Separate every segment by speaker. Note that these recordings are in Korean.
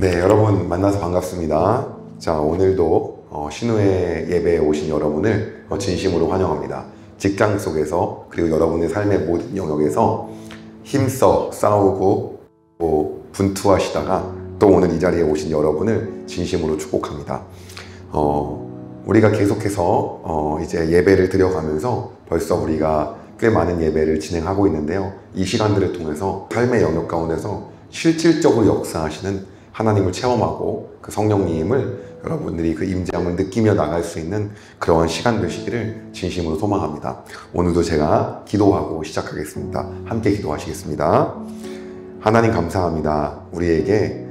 Speaker 1: 네, 여러분 만나서 반갑습니다. 자, 오늘도 신우의 예배에 오신 여러분을 진심으로 환영합니다. 직장 속에서 그리고 여러분의 삶의 모든 영역에서 힘써 싸우고 분투하시다가 또 오늘 이 자리에 오신 여러분을 진심으로 축복합니다. 우리가 계속해서 이제 예배를 드려가면서 벌써 우리가 꽤 많은 예배를 진행하고 있는데요. 이 시간들을 통해서 삶의 영역 가운데서 실질적으로 역사하시는 하나님을 체험하고 그 성령님을 여러분들이 그 임재함을 느끼며 나갈 수 있는 그런 시간 되시기를 진심으로 소망합니다. 오늘도 제가 기도하고 시작하겠습니다. 함께 기도하시겠습니다. 하나님 감사합니다. 우리에게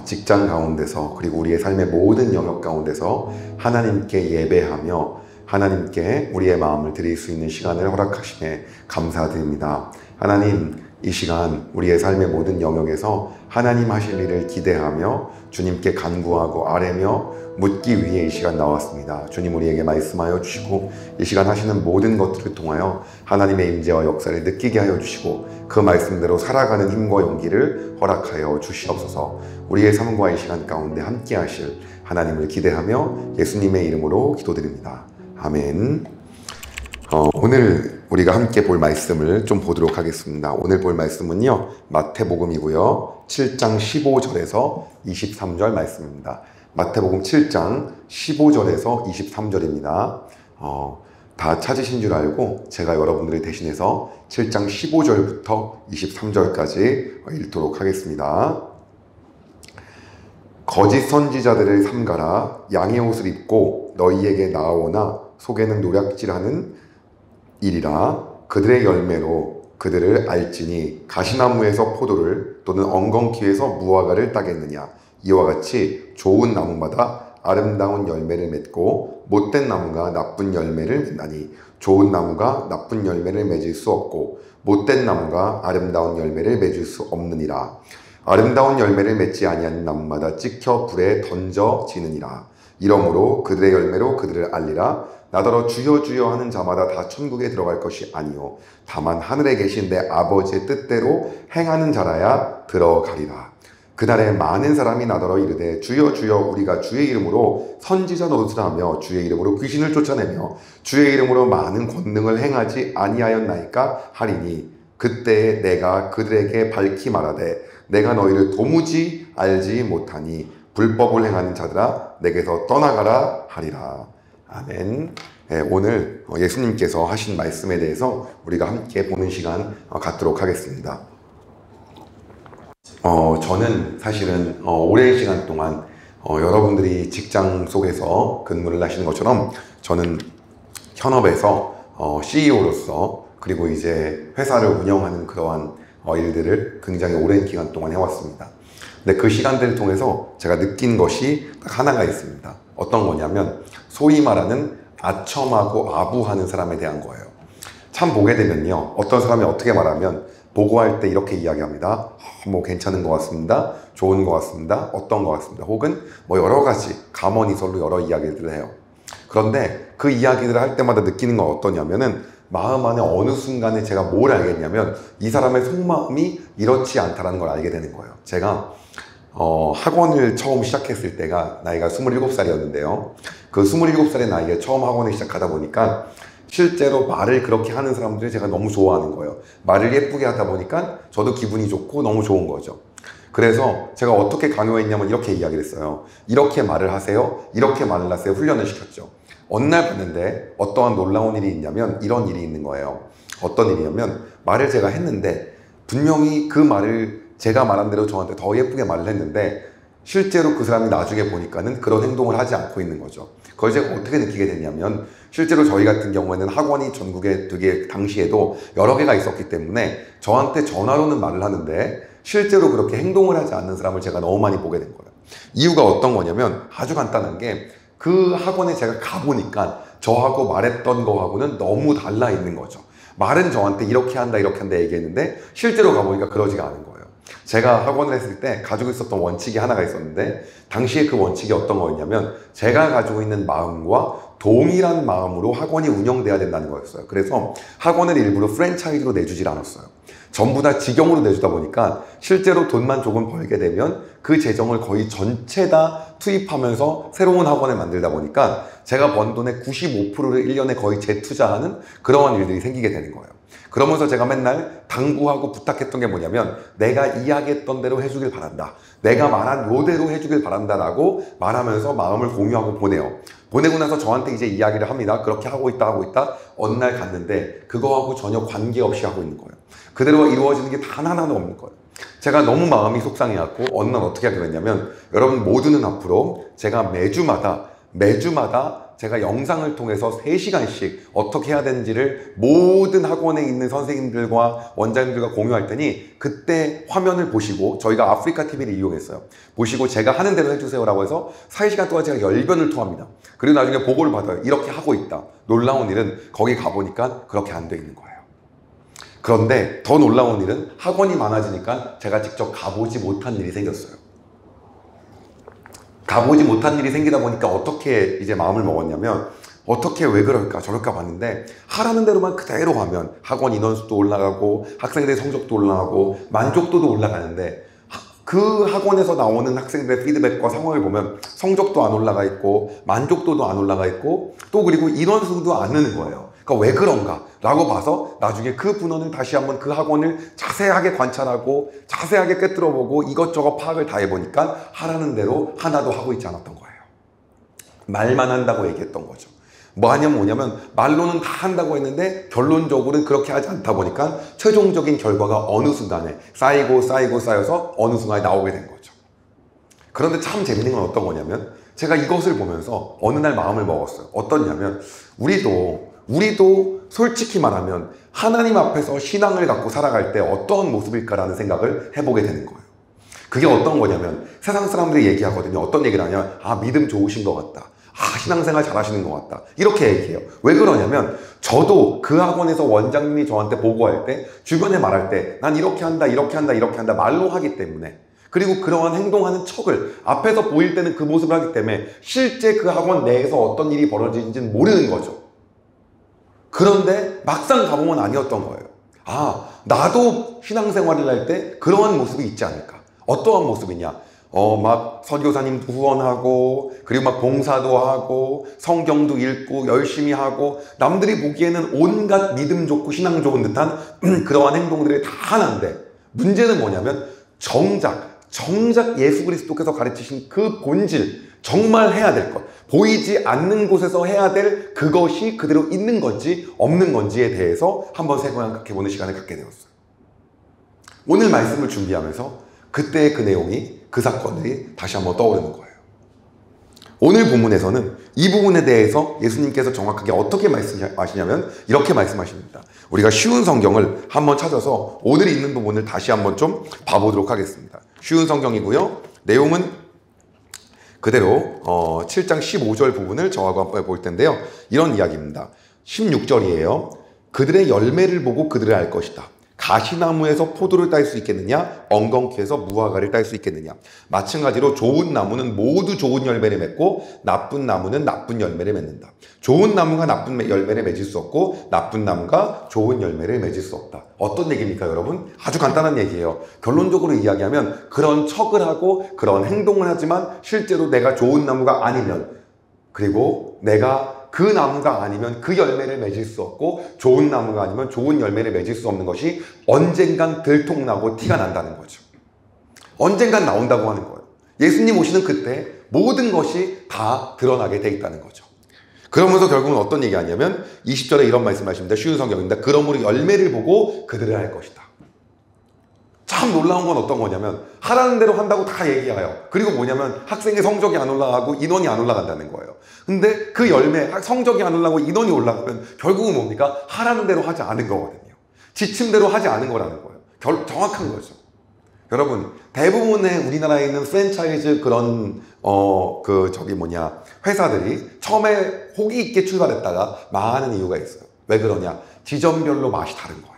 Speaker 1: 직장 가운데서 그리고 우리의 삶의 모든 영역 가운데서 하나님께 예배하며 하나님께 우리의 마음을 드릴 수 있는 시간을 허락하심에 감사드립니다. 하나님, 이 시간 우리의 삶의 모든 영역에서 하나님 하실 일을 기대하며 주님께 간구하고 아뢰며 묻기 위해 이 시간 나왔습니다. 주님, 우리에게 말씀하여 주시고 이 시간 하시는 모든 것들을 통하여 하나님의 임재와 역사를 느끼게 하여 주시고 그 말씀대로 살아가는 힘과 용기를 허락하여 주시옵소서. 우리의 삶과 이 시간 가운데 함께 하실 하나님을 기대하며 예수님의 이름으로 기도드립니다. 아멘. 오늘 우리가 함께 볼 말씀을 좀 보도록 하겠습니다. 오늘 볼 말씀은요, 마태복음이고요. 7장 15절에서 23절 말씀입니다. 마태복음 7장 15절에서 23절입니다. 다 찾으신 줄 알고 제가 여러분들을 대신해서 7장 15절부터 23절까지 읽도록 하겠습니다. 거짓 선지자들을 삼가라. 양의 옷을 입고 너희에게 나아오나 속에는 노략질하는 일이라. 그들의 열매로 그들을 알지니 가시나무에서 포도를 또는 엉겅퀴에서 무화과를 따겠느냐. 이와 같이 좋은 나무마다 아름다운 열매를 맺고 못된 나무가 나쁜 열매를 맺나니 좋은 나무가 나쁜 열매를 맺을 수 없고 못된 나무가 아름다운 열매를 맺을 수 없느니라. 아름다운 열매를 맺지 아니하는 나무마다 찍혀 불에 던져지느니라. 이러므로 그들의 열매로 그들을 알리라. 나더러 주여 주여 하는 자마다 다 천국에 들어갈 것이 아니요 다만 하늘에 계신 내 아버지의 뜻대로 행하는 자라야 들어가리라. 그날에 많은 사람이 나더러 이르되 주여 주여 우리가 주의 이름으로 선지자 노릇을 하며 주의 이름으로 귀신을 쫓아내며 주의 이름으로 많은 권능을 행하지 아니하였나이까 하리니 그때에 내가 그들에게 밝히 말하되 내가 너희를 도무지 알지 못하니 불법을 행하는 자들아 내게서 떠나가라 하리라. 아멘. 네, 오늘 예수님께서 하신 말씀에 대해서 우리가 함께 보는 시간 갖도록 하겠습니다. 저는 사실은 오랜 시간 동안 여러분들이 직장 속에서 근무를 하시는 것처럼 저는 현업에서 CEO로서 그리고 이제 회사를 운영하는 그러한 일들을 굉장히 오랜 기간 동안 해왔습니다. 근데 그 시간들을 통해서 제가 느낀 것이 딱 하나가 있습니다. 어떤 거냐면 소위 말하는 아첨하고 아부하는 사람에 대한 거예요. 참 보게 되면요, 어떤 사람이 어떻게 말하면 보고할 때 이렇게 이야기합니다. 뭐 괜찮은 것 같습니다. 좋은 것 같습니다. 어떤 것 같습니다. 혹은 뭐 여러 가지 가머니설로 여러 이야기들을 해요. 그런데 그 이야기들을 할 때마다 느끼는 건 어떠냐면은 마음 안에 어느 순간에 제가 뭘 알겠냐면 이 사람의 속마음이 이렇지 않다는 걸 알게 되는 거예요. 제가 학원을 처음 시작했을 때가 나이가 27살이었는데요. 그 27살의 나이에 처음 학원을 시작하다 보니까 실제로 말을 그렇게 하는 사람들이 제가 너무 좋아하는 거예요. 말을 예쁘게 하다 보니까 저도 기분이 좋고 너무 좋은 거죠. 그래서 제가 어떻게 강요했냐면 이렇게 이야기를 했어요. 이렇게 말을 하세요. 이렇게 말을 하세요. 훈련을 시켰죠. 어느 날 봤는데 어떠한 놀라운 일이 있냐면 이런 일이 있는 거예요. 어떤 일이냐면 말을 제가 했는데 분명히 그 말을 제가 말한 대로 저한테 더 예쁘게 말을 했는데 실제로 그 사람이 나중에 보니까는 그런 행동을 하지 않고 있는 거죠. 그걸 제가 어떻게 느끼게 됐냐면 실제로 저희 같은 경우에는 학원이 전국에 되게 당시에도 여러 개가 있었기 때문에 저한테 전화로는 말을 하는데 실제로 그렇게 행동을 하지 않는 사람을 제가 너무 많이 보게 된 거예요. 이유가 어떤 거냐면 아주 간단한 게 그 학원에 제가 가보니까 저하고 말했던 거하고는 너무 달라 있는 거죠. 말은 저한테 이렇게 한다 이렇게 한다 얘기했는데 실제로 가보니까 그러지가 않은 거예요. 제가 학원을 했을 때 가지고 있었던 원칙이 하나가 있었는데 당시에 그 원칙이 어떤 거였냐면 제가 가지고 있는 마음과 동일한 마음으로 학원이 운영돼야 된다는 거였어요. 그래서 학원을 일부러 프랜차이즈로 내주질 않았어요. 전부 다 직영으로 내주다 보니까 실제로 돈만 조금 벌게 되면 그 재정을 거의 전체 다 투입하면서 새로운 학원을 만들다 보니까 제가 번 돈의 95%를 1년에 거의 재투자하는 그러한 일들이 생기게 되는 거예요. 그러면서 제가 맨날 당부하고 부탁했던 게 뭐냐면 내가 이야기했던 대로 해주길 바란다. 내가 말한 요대로 해주길 바란다 라고 말하면서 마음을 공유하고 보내요. 보내고 나서 저한테 이제 이야기를 합니다. 그렇게 하고 있다. 어느 날 갔는데 그거하고 전혀 관계없이 하고 있는 거예요. 그대로 이루어지는 게 단 하나도 없는 거예요. 제가 너무 마음이 속상해갖고 어느 날 어떻게 하기로 했냐면 여러분 모두는 앞으로 제가 매주마다 제가 영상을 통해서 3시간씩 어떻게 해야 되는지를 모든 학원에 있는 선생님들과 원장님들과 공유할 테니 그때 화면을 보시고 저희가 아프리카 TV를 이용했어요. 보시고 제가 하는 대로 해주세요 라고 해서 4시간 동안 제가 열변을 토합니다. 그리고 나중에 보고를 받아요. 이렇게 하고 있다. 놀라운 일은 거기 가보니까 그렇게 안 돼 있는 거예요. 그런데 더 놀라운 일은 학원이 많아지니까 제가 직접 가보지 못한 일이 생겼어요. 가보지 못한 일이 생기다 보니까 어떻게 이제 마음을 먹었냐면 어떻게 왜 그럴까 저럴까 봤는데 하라는 대로만 그대로 하면 학원 인원수도 올라가고 학생들의 성적도 올라가고 만족도도 올라가는데 그 학원에서 나오는 학생들의 피드백과 상황을 보면 성적도 안 올라가 있고 만족도도 안 올라가 있고 또 그리고 인원수도 안 느는 거예요. 그러니까 왜 그런가 라고 봐서 나중에 그 분원을 다시 한번 그 학원을 자세하게 관찰하고 자세하게 꿰뚫어보고 이것저것 파악을 다 해보니까 하라는 대로 하나도 하고 있지 않았던 거예요. 말만 한다고 얘기했던 거죠. 뭐냐면 말로는 다 한다고 했는데 결론적으로는 그렇게 하지 않다 보니까 최종적인 결과가 어느 순간에 쌓여서 어느 순간에 나오게 된 거죠. 그런데 참 재밌는 건 어떤 거냐면 제가 이것을 보면서 어느 날 마음을 먹었어요. 어떠냐면 우리도 솔직히 말하면 하나님 앞에서 신앙을 갖고 살아갈 때 어떤 모습일까라는 생각을 해보게 되는 거예요. 그게 어떤 거냐면 세상 사람들이 얘기하거든요. 어떤 얘기를 하냐? 믿음 좋으신 것 같다. 신앙생활 잘하시는 것 같다. 이렇게 얘기해요. 왜 그러냐면 저도 그 학원에서 원장님이 저한테 보고할 때 주변에 말할 때 난 이렇게 한다 말로 하기 때문에 그리고 그러한 행동하는 척을 앞에서 보일 때는 그 모습을 하기 때문에 실제 그 학원 내에서 어떤 일이 벌어지는지는 모르는 거죠. 그런데 막상 가보면 아니었던 거예요. 나도 신앙생활을 할 때 그러한 모습이 있지 않을까. 어떠한 모습이냐. 막 선교사님도 후원하고 그리고 막 봉사도 하고 성경도 읽고 열심히 하고 남들이 보기에는 온갖 믿음 좋고 신앙 좋은 듯한 그러한 행동들이 다 하나인데 문제는 뭐냐면 정작 예수 그리스도께서 가르치신 그 본질 정말 해야 될 것 보이지 않는 곳에서 해야 될 그것이 그대로 있는 건지 없는 건지에 대해서 한번 생각해보는 시간을 갖게 되었어요. 오늘 말씀을 준비하면서 그때의 그 내용이 그 사건들이 다시 한번 떠오르는 거예요. 오늘 본문에서는 이 부분에 대해서 예수님께서 정확하게 어떻게 말씀하시냐면 이렇게 말씀하십니다. 우리가 쉬운 성경을 한번 찾아서 오늘 있는 부분을 다시 한번 좀 봐보도록 하겠습니다. 쉬운 성경이고요. 내용은 그대로 7장 15절 부분을 저하고 한번 볼 텐데요. 이런 이야기입니다. 16절이에요. 그들의 열매를 보고 그들을 알 것이다. 가시나무에서 포도를 딸 수 있겠느냐? 엉겅퀴에서 무화과를 딸 수 있겠느냐? 마찬가지로 좋은 나무는 모두 좋은 열매를 맺고 나쁜 나무는 나쁜 열매를 맺는다. 좋은 나무가 나쁜 열매를 맺을 수 없고 나쁜 나무가 좋은 열매를 맺을 수 없다. 어떤 얘기입니까, 여러분? 아주 간단한 얘기예요. 결론적으로 이야기하면 그런 척을 하고 그런 행동을 하지만 실제로 내가 좋은 나무가 아니면 그리고 내가 그 나무가 아니면 그 열매를 맺을 수 없고 좋은 나무가 아니면 좋은 열매를 맺을 수 없는 것이 언젠간 들통나고 티가 난다는 거죠. 언젠간 나온다고 하는 거예요. 예수님 오시는 그때 모든 것이 다 드러나게 돼 있다는 거죠. 그러면서 결국은 어떤 얘기 하냐면 20절에 이런 말씀하십니다. 쉬운 성경입니다. 그러므로 열매를 보고 그들을 알 것이다. 참 놀라운 건 어떤 거냐면 하라는 대로 한다고 다 얘기해요. 그리고 뭐냐면 학생의 성적이 안 올라가고 인원이 안 올라간다는 거예요. 근데 그 열매, 성적이 안 올라가고 인원이 올라가면 결국은 뭡니까? 하라는 대로 하지 않은 거거든요. 지침대로 하지 않은 거라는 거예요. 정확한 거죠. 여러분, 대부분의 우리나라에 있는 프랜차이즈 그런 회사들이 처음에 호기 있게 출발했다가 망하는 이유가 있어요. 왜 그러냐? 지점별로 맛이 다른 거예요.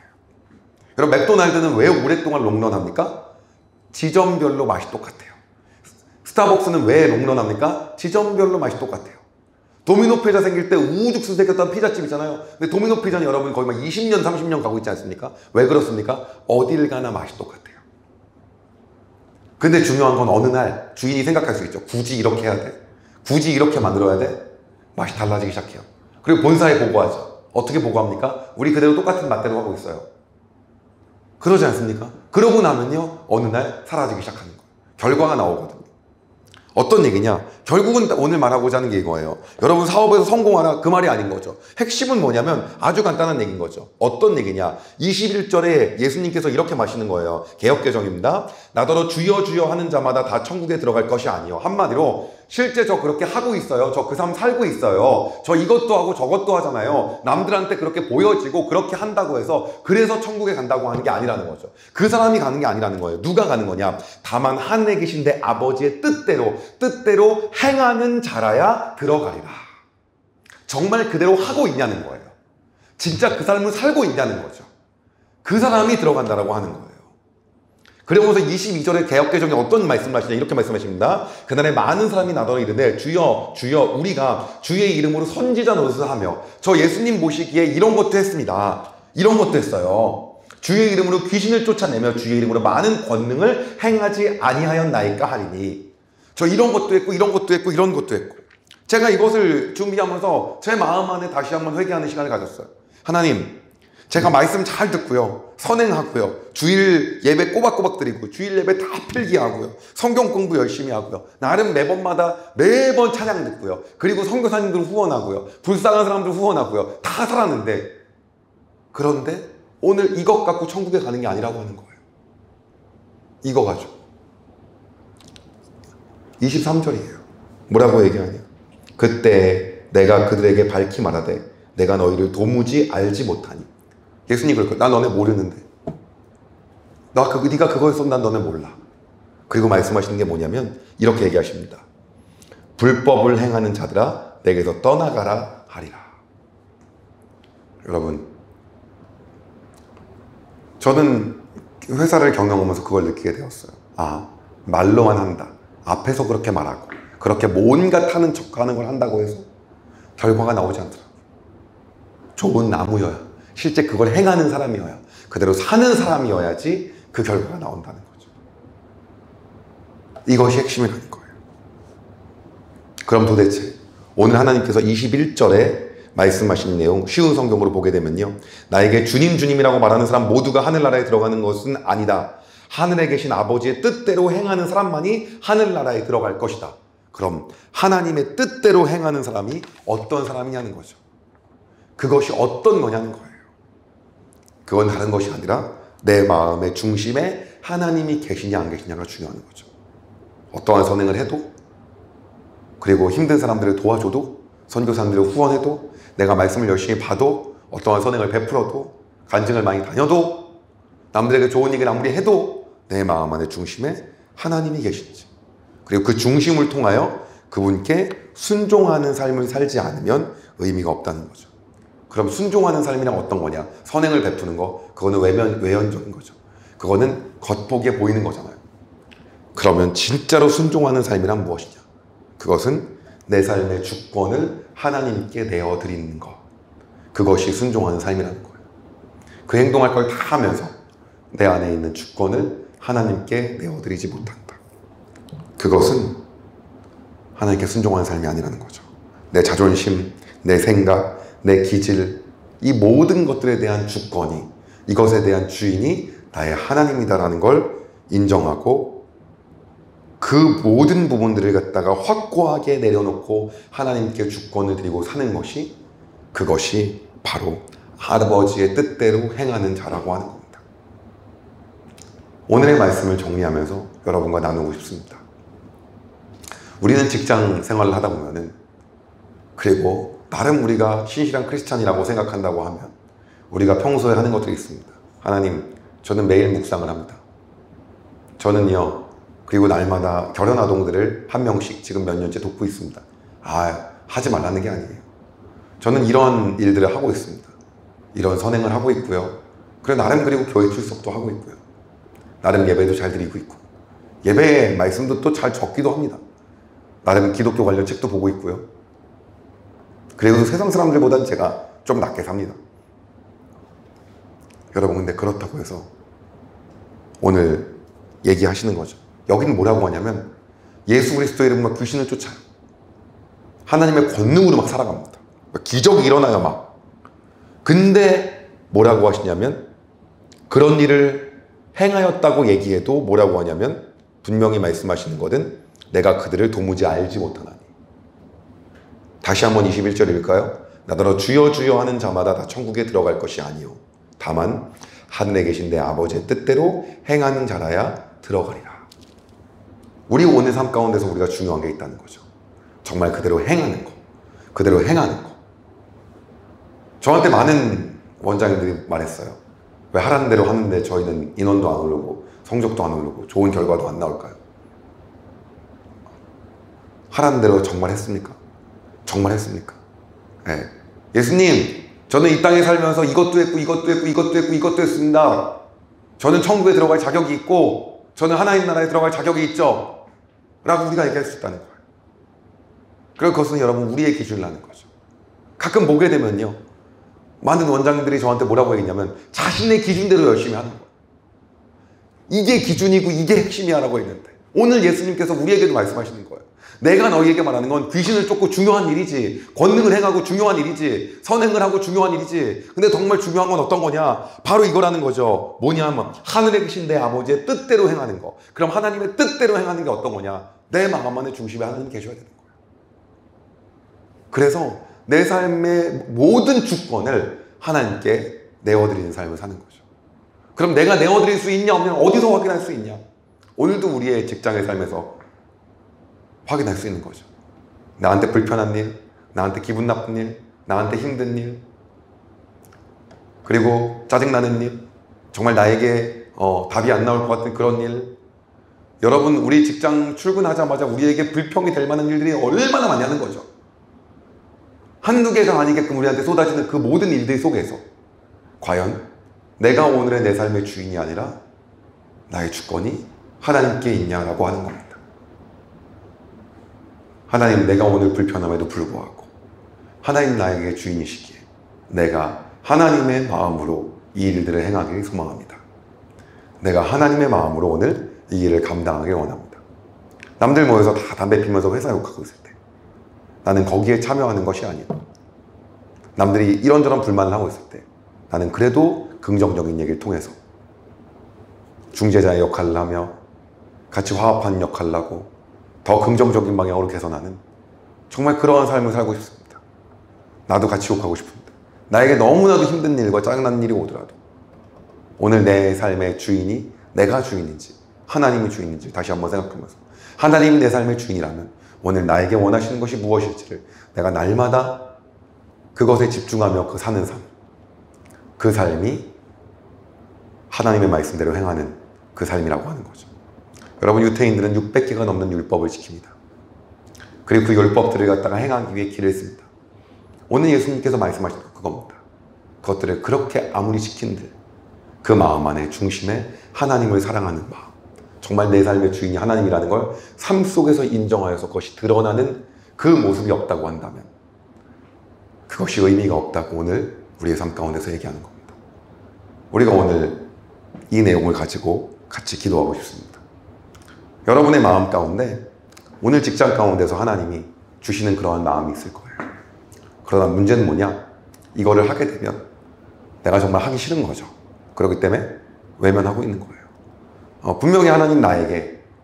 Speaker 1: 여러분, 맥도날드는 왜 오랫동안 롱런합니까? 지점별로 맛이 똑같아요. 스타벅스는 왜 롱런합니까? 지점별로 맛이 똑같아요. 도미노 피자 생길 때 우죽순 생겼던 피자집 있잖아요. 근데 도미노 피자는 여러분 거의 막 20년, 30년 가고 있지 않습니까? 왜 그렇습니까? 어딜 가나 맛이 똑같아요. 근데 중요한 건 어느 날 주인이 생각할 수 있죠. 굳이 이렇게 해야 돼? 굳이 이렇게 만들어야 돼? 맛이 달라지기 시작해요. 그리고 본사에 보고하죠. 어떻게 보고합니까? 우리 그대로 똑같은 맛대로 하고 있어요. 그러지 않습니까? 그러고 나면요, 어느 날 사라지기 시작하는 거예요. 결과가 나오거든요. 어떤 얘기냐? 결국은 오늘 말하고자 하는 게 이거예요. 여러분 사업에서 성공하라, 그 말이 아닌 거죠. 핵심은 뭐냐면 아주 간단한 얘기인 거죠. 어떤 얘기냐? 21절에 예수님께서 이렇게 마시는 거예요. 개역개정입니다. 나더러 주여 주여 하는 자마다 다 천국에 들어갈 것이 아니요. 한마디로 실제 저 그렇게 하고 있어요. 저 그 삶 살고 있어요. 저 이것도 하고 저것도 하잖아요. 남들한테 그렇게 보여지고 그렇게 한다고 해서 그래서 천국에 간다고 하는 게 아니라는 거죠. 그 사람이 가는 게 아니라는 거예요. 누가 가는 거냐? 다만 하늘에 계신 내 아버지의 뜻대로 행하는 자라야 들어가리라. 정말 그대로 하고 있냐는 거예요. 진짜 그 삶을 살고 있냐는 거죠. 그 사람이 들어간다라고 하는 거예요. 그러면서 22절의 개역개정에 어떤 말씀을 하시냐, 이렇게 말씀하십니다. 그날에 많은 사람이 나더러 이르되 주여 주여 우리가 주의 이름으로 선지자 노릇을 하며, 저 예수님 모시기에 이런 것도 했습니다. 이런 것도 했어요. 주의 이름으로 귀신을 쫓아내며 주의 이름으로 많은 권능을 행하지 아니하였나이까 하리니. 저 이런 것도 했고 이런 것도 했고 이런 것도 했고. 제가 이것을 준비하면서 제 마음 안에 다시 한번 회개하는 시간을 가졌어요. 하나님, 제가 말씀 잘 듣고요, 선행하고요, 주일 예배 꼬박꼬박 드리고 주일 예배 다 필기하고요, 성경 공부 열심히 하고요, 나름 매번 찬양 듣고요, 그리고 선교사님들 후원하고요, 불쌍한 사람들 후원하고요, 다 살았는데, 그런데 오늘 이것 갖고 천국에 가는 게 아니라고 하는 거예요. 이거 가지고 23절이에요. 뭐라고 얘기하냐? 그때 내가 그들에게 밝히 말하되 내가 너희를 도무지 알지 못하니. 예수님 그럴 거예요. 나 너네 모르는데. 네가 그거였어. 난 너네 몰라. 그리고 말씀하시는 게 뭐냐면 이렇게 얘기하십니다. 불법을 행하는 자들아 내게서 떠나가라 하리라. 여러분, 저는 회사를 경영하면서 그걸 느끼게 되었어요. 아, 말로만 한다. 앞에서 그렇게 말하고 그렇게 뭔가 타는 척하는 걸 한다고 해서 결과가 나오지 않더라고요. 좋은 나무여야, 실제 그걸 행하는 사람이어야, 그대로 사는 사람이어야지 그 결과가 나온다는 거죠. 이것이 핵심이라는 거예요. 그럼 도대체 오늘 하나님께서 21절에 말씀하신 내용, 쉬운 성경으로 보게 되면요, 나에게 주님 주님이라고 말하는 사람 모두가 하늘나라에 들어가는 것은 아니다. 하늘에 계신 아버지의 뜻대로 행하는 사람만이 하늘나라에 들어갈 것이다. 그럼 하나님의 뜻대로 행하는 사람이 어떤 사람이냐는 거죠. 그것이 어떤 거냐는 거예요. 그건 다른 것이 아니라 내 마음의 중심에 하나님이 계시냐 안 계시냐가 중요한 거죠. 어떠한 선행을 해도, 그리고 힘든 사람들을 도와줘도, 선교사님들을 후원해도, 내가 말씀을 열심히 봐도, 어떠한 선행을 베풀어도, 간증을 많이 다녀도, 남들에게 좋은 얘기를 아무리 해도 내 마음 안의 중심에 하나님이 계신지, 그리고 그 중심을 통하여 그분께 순종하는 삶을 살지 않으면 의미가 없다는 거죠. 그럼 순종하는 삶이란 어떤 거냐? 선행을 베푸는 거, 그거는 외연적인 거죠. 그거는 겉보기에 보이는 거잖아요. 그러면 진짜로 순종하는 삶이란 무엇이냐? 그것은 내 삶의 주권을 하나님께 내어드리는 것. 그것이 순종하는 삶이라는 거예요. 그 행동할 걸 다 하면서 내 안에 있는 주권을 하나님께 내어드리지 못한다. 그것은 하나님께 순종하는 삶이 아니라는 거죠. 내 자존심, 내 생각, 내 기질, 이 모든 것들에 대한 주권이, 이것에 대한 주인이 나의 하나님이다라는 걸 인정하고 그 모든 부분들을 갖다가 확고하게 내려놓고 하나님께 주권을 드리고 사는 것이, 그것이 바로 아버지의 뜻대로 행하는 자라고 하는 겁니다. 오늘의 말씀을 정리하면서 여러분과 나누고 싶습니다. 우리는 직장 생활을 하다 보면은, 그리고 나름 우리가 신실한 크리스찬이라고 생각한다고 하면 우리가 평소에 하는 것들이 있습니다. 하나님, 저는 매일 묵상을 합니다. 저는요, 그리고 날마다 결혼 아동들을 한 명씩 지금 몇 년째 돕고 있습니다. 하지 말라는 게 아니에요. 저는 이런 일들을 하고 있습니다. 이런 선행을 하고 있고요. 그리고 나름 그리고 교회 출석도 하고 있고요. 나름 예배도 잘 드리고 있고, 예배 말씀도 또 잘 적기도 합니다. 나름 기독교 관련 책도 보고 있고요. 그래도 세상 사람들보다는 제가 좀 낫게 삽니다. 여러분, 근데 그렇다고 해서 오늘 얘기하시는 거죠. 여기는 뭐라고 하냐면 예수 그리스도의 이름으로 귀신을 쫓아요. 하나님의 권능으로 막 살아갑니다. 기적이 일어나요, 막. 근데 뭐라고 하시냐면 그런 일을 행하였다고 얘기해도 뭐라고 하냐면 분명히 말씀하시는 것은 내가 그들을 도무지 알지 못하나니. 다시 한번 21절 읽을까요? 나더러 주여 주여 하는 자마다 다 천국에 들어갈 것이 아니요 다만 하늘에 계신 내 아버지의 뜻대로 행하는 자라야 들어가리라. 우리 오늘 삶 가운데서 우리가 중요한 게 있다는 거죠. 정말 그대로 행하는 거. 그대로 행하는 거. 저한테 많은 원장님들이 말했어요. 왜 하라는 대로 하는데 저희는 인원도 안 오르고 성적도 안 오르고 좋은 결과도 안 나올까요? 하라는 대로 정말 했습니까? 정말 했습니까? 네. 예수님, 저는 이 땅에 살면서 이것도 했고 이것도 했고 이것도 했고 이것도 했습니다. 저는 천국에 들어갈 자격이 있고 저는 하나님 나라에 들어갈 자격이 있죠. 라고 우리가 얘기할 수 있다는 거예요. 그리고 그것은 여러분 우리의 기준이라는 거죠. 가끔 보게 되면요, 많은 원장님들이 저한테 뭐라고 얘기했냐면 자신의 기준대로 열심히 하는 거예요. 이게 기준이고 이게 핵심이야 라고 했는데 오늘 예수님께서 우리에게도 말씀하시는 거예요. 내가 너희에게 말하는 건 귀신을 쫓고 중요한 일이지, 권능을 행하고 중요한 일이지, 선행을 하고 중요한 일이지, 근데 정말 중요한 건 어떤 거냐? 바로 이거라는 거죠. 뭐냐 하면 하늘에 계신 내 아버지의 뜻대로 행하는 거. 그럼 하나님의 뜻대로 행하는 게 어떤 거냐? 내 마음 안에 중심에 하나님 계셔야 되는 거예요. 그래서 내 삶의 모든 주권을 하나님께 내어드리는 삶을 사는 거죠. 그럼 내가 내어드릴 수 있냐 없냐 어디서 확인할 수 있냐? 오늘도 우리의 직장의 삶에서 확인할 수 있는 거죠. 나한테 불편한 일, 나한테 기분 나쁜 일, 나한테 힘든 일, 그리고 짜증나는 일, 정말 나에게 답이 안 나올 것 같은 그런 일. 여러분, 우리 직장 출근하자마자 우리에게 불평이 될 만한 일들이 얼마나 많이 하는 거죠. 한두 개가 아니게끔 우리한테 쏟아지는 그 모든 일들 속에서 과연 내가 오늘의 내 삶의 주인이 아니라 나의 주권이 하나님께 있냐라고 하는 겁니다. 하나님, 내가 오늘 불편함에도 불구하고 하나님 나에게 주인이시기에 내가 하나님의 마음으로 이 일들을 행하기를 소망합니다. 내가 하나님의 마음으로 오늘 이 일을 감당하길 원합니다. 남들 모여서 다 담배 피면서 회사 욕하고 있을 때 나는 거기에 참여하는 것이 아니고, 남들이 이런저런 불만을 하고 있을 때 나는 그래도 긍정적인 얘기를 통해서 중재자의 역할을 하며 같이 화합하는 역할을 하고 더 긍정적인 방향으로 개선하는 정말 그러한 삶을 살고 싶습니다. 나도 같이 욕하고 싶습니다. 나에게 너무나도 힘든 일과 짜증나는 일이 오더라도 오늘 내 삶의 주인이 내가 주인인지 하나님이 주인인지 다시 한번 생각하면서 하나님이 내 삶의 주인이라면 오늘 나에게 원하시는 것이 무엇일지를 내가 날마다 그것에 집중하며 그 사는 삶, 그 삶이 하나님의 말씀대로 행하는 그 삶이라고 하는 거죠. 여러분, 유태인들은 600개가 넘는 율법을 지킵니다. 그리고 그 율법들을 갖다가 행하기 위해 길을 씁니다. 오늘 예수님께서 말씀하신 것 그겁니다. 그것들을 그렇게 아무리 지킨들 그 마음 안에 중심에 하나님을 사랑하는 마음, 정말 내 삶의 주인이 하나님이라는 걸 삶 속에서 인정하여서 그것이 드러나는 그 모습이 없다고 한다면 그것이 의미가 없다고 오늘 우리의 삶 가운데서 얘기하는 겁니다. 우리가 오늘 이 내용을 가지고 같이 기도하고 싶습니다. 여러분의 마음 가운데 오늘 직장 가운데서 하나님이 주시는 그러한 마음이 있을 거예요. 그러나 문제는 뭐냐? 이거를 하게 되면 내가 정말 하기 싫은 거죠. 그렇기 때문에 외면하고 있는 거예요. 분명히 하나님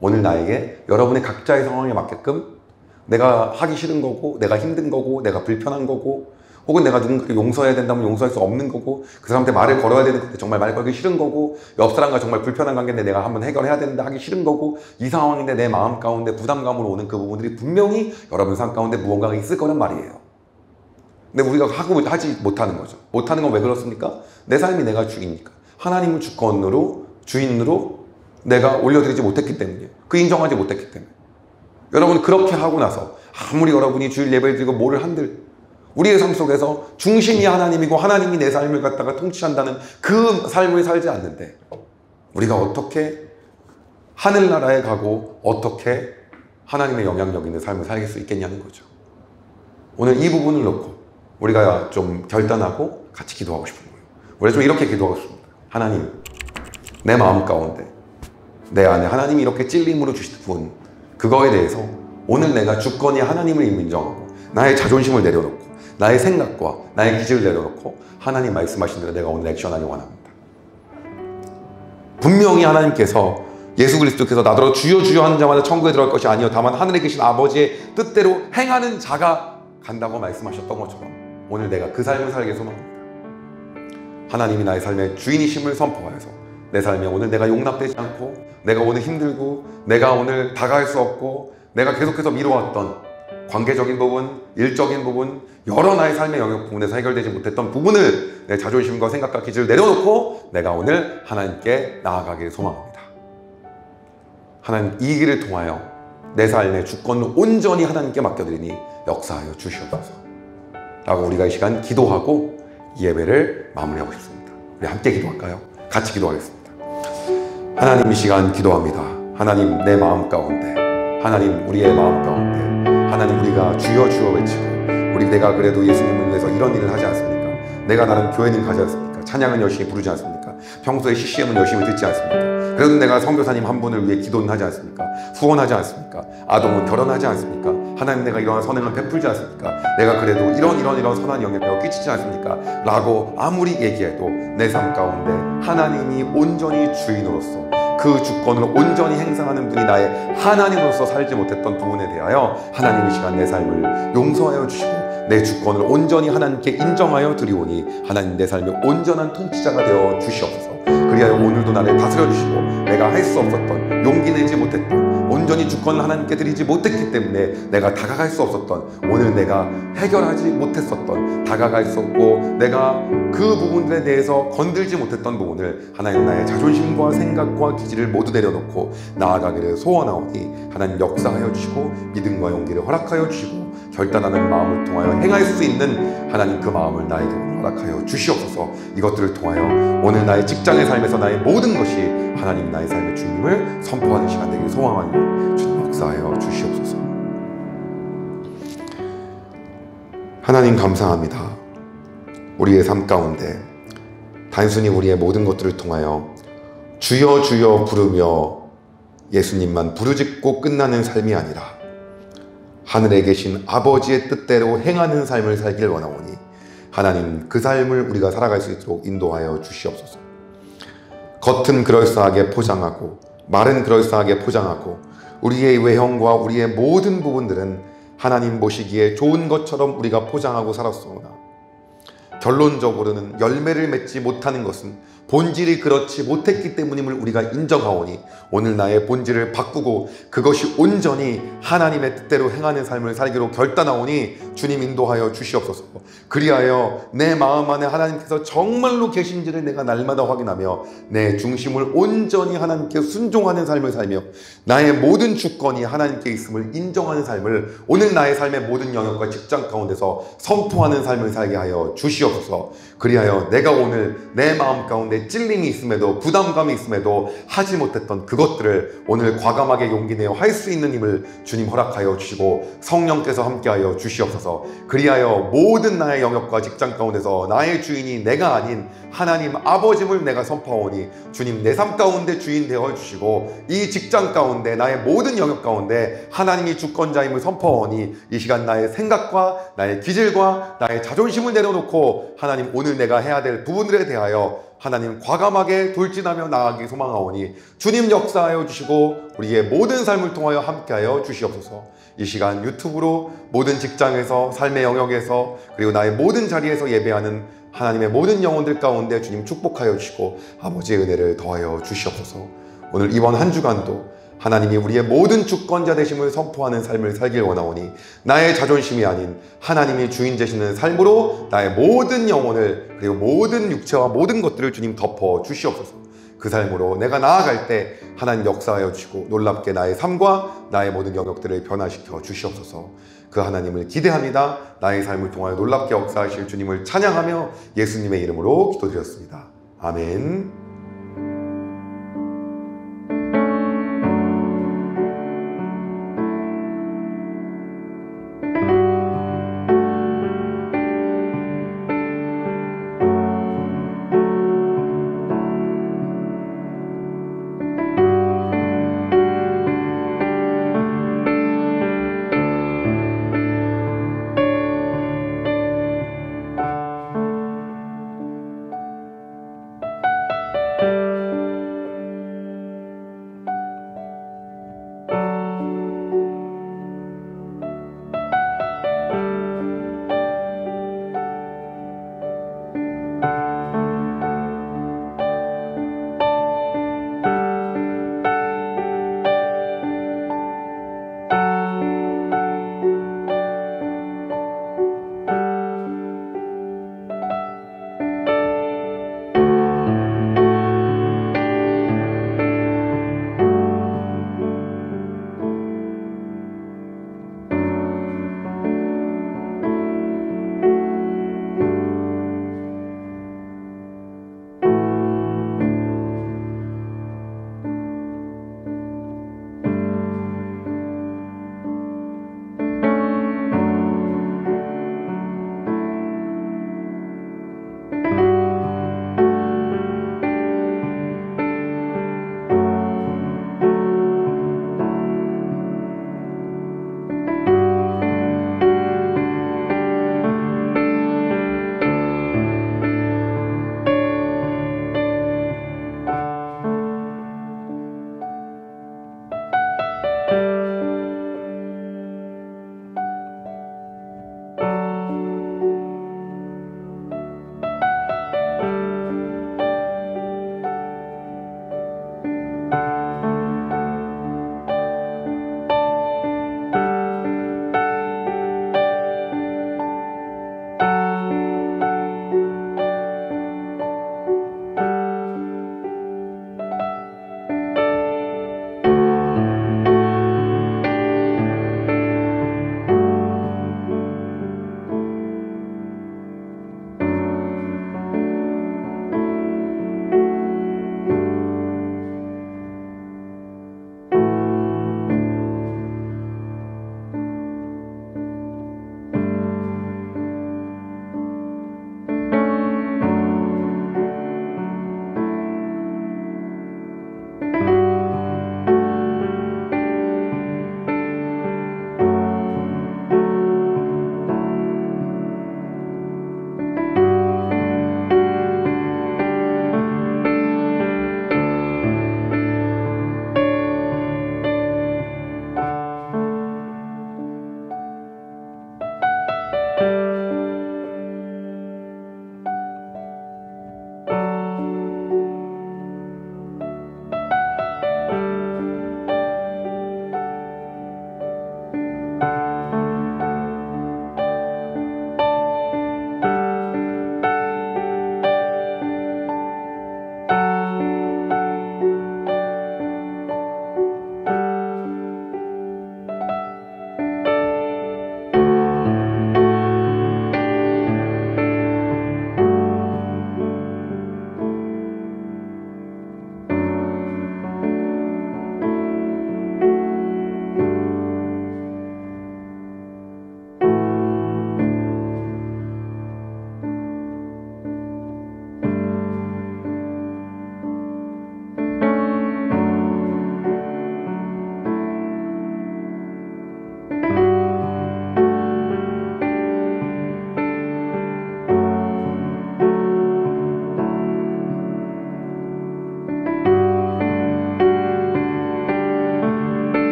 Speaker 1: 오늘 나에게 여러분의 각자의 상황에 맞게끔 내가 하기 싫은 거고, 내가 힘든 거고, 내가 불편한 거고, 혹은 내가 누군가를 용서해야 된다면 용서할 수 없는 거고, 그 사람한테 말을 걸어야 되는 건데 정말 말 걸기 싫은 거고, 옆 사람과 정말 불편한 관계인데 내가 한번 해결해야 되는데 하기 싫은 거고, 이 상황인데 내 마음 가운데 부담감으로 오는 그 부분들이 분명히 여러분 삶 가운데 무언가가 있을 거란 말이에요. 근데 우리가 하지 못하는 거죠. 못하는 건 왜 그렇습니까? 내 삶이 내가 주인이니까. 하나님을 주권으로, 주인으로 내가 올려드리지 못했기 때문이에요. 그 인정하지 못했기 때문에. 여러분, 그렇게 하고 나서 아무리 여러분이 주일 예배를 드리고 뭐를 한들 우리의 삶 속에서 중심이 하나님이고 하나님이 내 삶을 갖다가 통치한다는 그 삶을 살지 않는데 우리가 어떻게 하늘나라에 가고 어떻게 하나님의 영향력 있는 삶을 살 수 있겠냐는 거죠. 오늘 이 부분을 놓고 우리가 좀 결단하고 같이 기도하고 싶은 거예요. 우리가 좀 이렇게 기도하고 싶습니다. 하나님, 내 마음 가운데 내 안에 하나님이 이렇게 찔림으로 주신 분, 그거에 대해서 오늘 내가 주권이 하나님을 인정하고 나의 자존심을 내려놓고 나의 생각과 나의 기질을 내려놓고 하나님 말씀하신 대로 내가 오늘 액션하기 원합니다. 분명히 하나님께서 예수 그리스도께서 나더러 주여 주여 하는 자마다 천국에 들어갈 것이 아니요 다만 하늘에 계신 아버지의 뜻대로 행하는 자가 간다고 말씀하셨던 것처럼 오늘 내가 그 삶을 살게 소망합니다. 하나님이 나의 삶의 주인이심을 선포하여서 내 삶에 오늘 내가 용납되지 않고 내가 오늘 힘들고 내가 오늘 다가갈 수 없고 내가 계속해서 미뤄왔던 관계적인 부분, 일적인 부분, 여러 나의 삶의 영역 부분에서 해결되지 못했던 부분을 내 자존심과 생각과 기질을 내려놓고 내가 오늘 하나님께 나아가기를 소망합니다. 하나님, 이 길을 통하여 내 삶의 주권을 온전히 하나님께 맡겨드리니 역사하여 주시옵소서 라고 우리가 이 시간 기도하고 이 예배를 마무리하고 싶습니다. 우리 함께 기도할까요? 같이 기도하겠습니다. 하나님, 이 시간 기도합니다. 하나님, 내 마음 가운데, 하나님, 우리의 마음 가운데 하나님, 우리가 주여 주여 외치고 내가 그래도 예수님을 위해서 이런 일을 하지 않습니까? 내가 나름 교회는 가지 않습니까? 찬양은 열심히 부르지 않습니까? 평소에 CCM은 열심히 듣지 않습니까? 그래도 내가 선교사님 한 분을 위해 기도는 하지 않습니까? 후원하지 않습니까? 아동은 결혼하지 않습니까? 하나님, 내가 이러한 선행을 베풀지 않습니까? 내가 그래도 이런 선한 영향력을 끼치지 않습니까? 라고 아무리 얘기해도 내 삶 가운데 하나님이 온전히 주인으로서 그 주권을 온전히 행사하는 분이 나의 하나님으로서 살지 못했던 부분에 대하여 하나님, 이 시간 내 삶을 용서하여 주시고 내 주권을 온전히 하나님께 인정하여 드리오니 하나님, 내 삶의 온전한 통치자가 되어 주시옵소서. 그리하여 오늘도 나를 다스려 주시고 내가 할 수 없었던, 용기 내지 못했던, 온전히 주권을 하나님께 드리지 못했기 때문에 내가 다가갈 수 없었던, 오늘 내가 해결하지 못했었던, 다가갈 수 없고 내가 그 부분들에 대해서 건들지 못했던 부분을 하나님, 나의 자존심과 생각과 기질을 모두 내려놓고 나아가기를 소원하오니 하나님, 역사하여 주시고 믿음과 용기를 허락하여 주시고 결단하는 마음을 통하여 행할 수 있는 하나님, 그 마음을 나에게 허락하여 주시옵소서. 이것들을 통하여 오늘 나의 직장의 삶에서 나의 모든 것이 하나님, 나의 삶의 주님을 선포하는 시간 되길 소망하니 주님, 역사하여 주시옵소서. 하나님, 감사합니다. 우리의 삶 가운데 단순히 우리의 모든 것들을 통하여 주여 주여 부르며 예수님만 부르짖고 끝나는 삶이 아니라 하늘에 계신 아버지의 뜻대로 행하는 삶을 살길 원하오니 하나님, 그 삶을 우리가 살아갈 수 있도록 인도하여 주시옵소서. 겉은 그럴싸하게 포장하고 말은 그럴싸하게 포장하고 우리의 외형과 우리의 모든 부분들은 하나님 보시기에 좋은 것처럼 우리가 포장하고 살았사오나 결론적으로는 열매를 맺지 못하는 것은 본질이 그렇지 못했기 때문임을 우리가 인정하오니 오늘 나의 본질을 바꾸고 그것이 온전히 하나님의 뜻대로 행하는 삶을 살기로 결단하오니 주님, 인도하여 주시옵소서. 그리하여 내 마음 안에 하나님께서 정말로 계신지를 내가 날마다 확인하며 내 중심을 온전히 하나님께 순종하는 삶을 살며 나의 모든 주권이 하나님께 있음을 인정하는 삶을 오늘 나의 삶의 모든 영역과 직장 가운데서 선포하는 삶을 살게 하여 주시옵소서. 그리하여 내가 오늘 내 마음 가운데 찔림이 있음에도 부담감이 있음에도 하지 못했던 그것들을 오늘 과감하게 용기 내어 할 수 있는 힘을 주님 허락하여 주시고 성령께서 함께하여 주시옵소서. 그리하여 모든 나의 영역과 직장 가운데서 나의 주인이 내가 아닌 하나님 아버지를 내가 선포하오니 주님, 내 삶 가운데 주인 되어 주시고 이 직장 가운데 나의 모든 영역 가운데 하나님이 주권자임을 선포하오니 이 시간 나의 생각과 나의 기질과 나의 자존심을 내려놓고 하나님, 오늘 내가 해야 될 부분들에 대하여 하나님 과감하게 돌진하며 나아가기 소망하오니 주님, 역사하여 주시고 우리의 모든 삶을 통하여 함께하여 주시옵소서. 이 시간 유튜브로 모든 직장에서 삶의 영역에서 그리고 나의 모든 자리에서 예배하는 하나님의 모든 영혼들 가운데 주님 축복하여 주시고 아버지의 은혜를 더하여 주시옵소서. 오늘 이번 한 주간도 하나님이 우리의 모든 주권자 되심을 선포하는 삶을 살길 원하오니 나의 자존심이 아닌 하나님이 주인 되시는 삶으로 나의 모든 영혼을 그리고 모든 육체와 모든 것들을 주님 덮어 주시옵소서. 그 삶으로 내가 나아갈 때 하나님 역사하여 주시고 놀랍게 나의 삶과 나의 모든 영역들을 변화시켜 주시옵소서. 그 하나님을 기대합니다. 나의 삶을 통하여 놀랍게 역사하실 주님을 찬양하며 예수님의 이름으로 기도드렸습니다. 아멘.